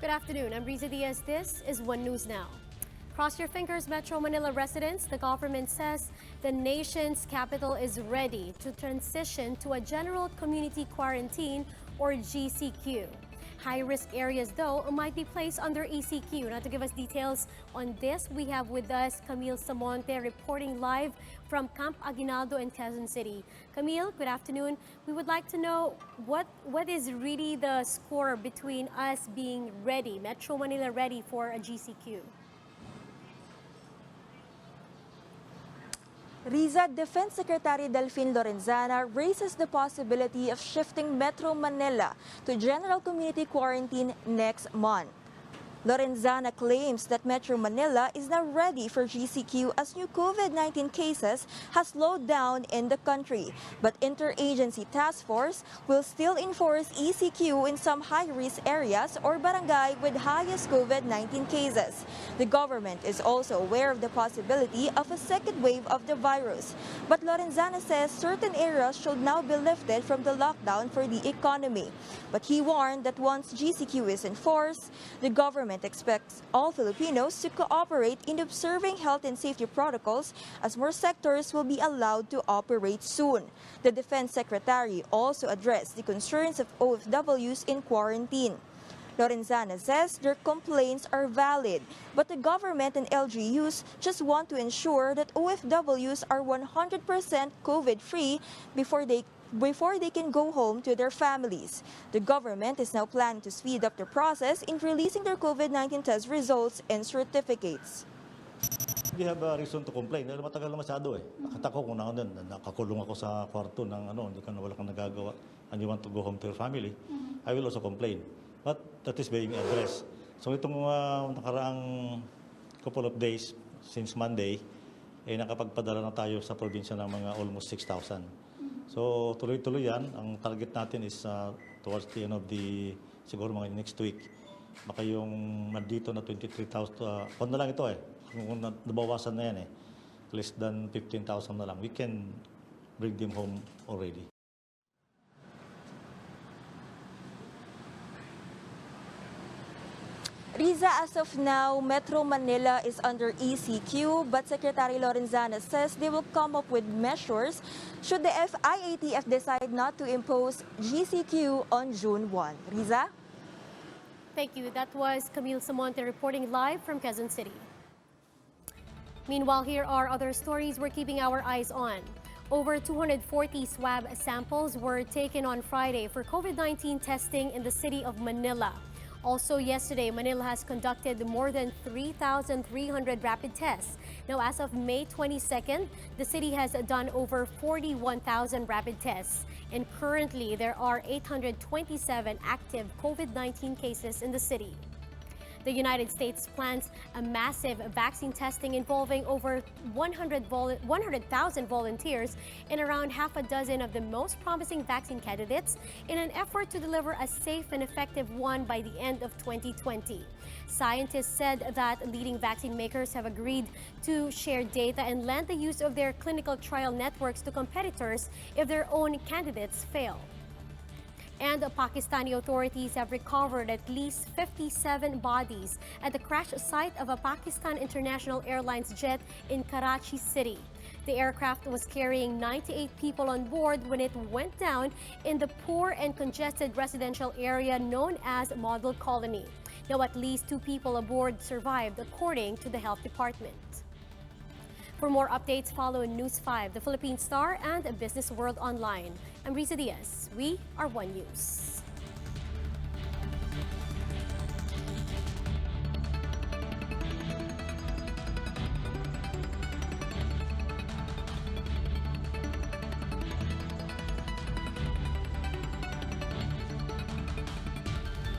Good afternoon. I'm Riza Diaz. This is One News Now. Cross your fingers, Metro Manila residents. The government says the nation's capital is ready to transition to a general community quarantine or GCQ. High-risk areas, though, might be placed under ECQ. Now, to give us details on this, we have with us Camille Samonte reporting live from Camp Aguinaldo in Quezon City. Camille, good afternoon. We would like to know what is really the score between us being ready, Metro Manila ready for a GCQ? Riza, Defense Secretary Delfin Lorenzana raises the possibility of shifting Metro Manila to general community quarantine next month. Lorenzana claims that Metro Manila is now ready for GCQ as new COVID-19 cases has slowed down in the country. But interagency task force will still enforce ECQ in some high-risk areas or barangay with highest COVID-19 cases. The government is also aware of the possibility of a second wave of the virus. But Lorenzana says certain areas should now be lifted from the lockdown for the economy. But he warned that once GCQ is enforced, the government expects all Filipinos to cooperate in observing health and safety protocols as more sectors will be allowed to operate soon. The Defense Secretary also addressed the concerns of OFWs in quarantine. Lorenzana says their complaints are valid, but the government and LGUs just want to ensure that OFWs are 100% COVID-free before they can go home to their families. The government is now planning to speed up the process in releasing their COVID-19 test results and certificates. We have a reason to complain. Matagal na masyado eh. Nakita ko kung nakakulong ako sa kwarto ng wala kang nagagawa and you want to go home to your family, I will also complain. But that is being addressed. So itong nakaraang couple of days since Monday, nakapagpadala na tayo sa probinsya ng mga almost 6,000. So tuloy-tuloy yan. Ang target natin is towards the end of siguro mga next week. Baka yung nandito na 23,000, kung na lang ito kung nabawasan na yan less than 15,000 na lang, we can bring them home already. Riza, as of now, Metro Manila is under ECQ, but Secretary Lorenzana says they will come up with measures should the IATF decide not to impose GCQ on June 1. Riza? Thank you. That was Camille Samonte reporting live from Quezon City. Meanwhile, here are other stories we're keeping our eyes on. Over 240 swab samples were taken on Friday for COVID-19 testing in the city of Manila. Also yesterday, Manila has conducted more than 3,300 rapid tests. Now, as of May 22nd, the city has done over 41,000 rapid tests. And currently, there are 827 active COVID-19 cases in the city. The United States plans a massive vaccine testing involving over 100,000 volunteers and around half a dozen of the most promising vaccine candidates in an effort to deliver a safe and effective one by the end of 2020. Scientists said that leading vaccine makers have agreed to share data and lend the use of their clinical trial networks to competitors if their own candidates fail. And the Pakistani authorities have recovered at least 57 bodies at the crash site of a Pakistan International Airlines jet in Karachi City. The aircraft was carrying 98 people on board when it went down in the poor and congested residential area known as Model Colony. Now, at least 2 people aboard survived, according to the health department. For more updates, follow News 5, the Philippine Star, and Business World Online. I'm Riza Diaz. We are One News.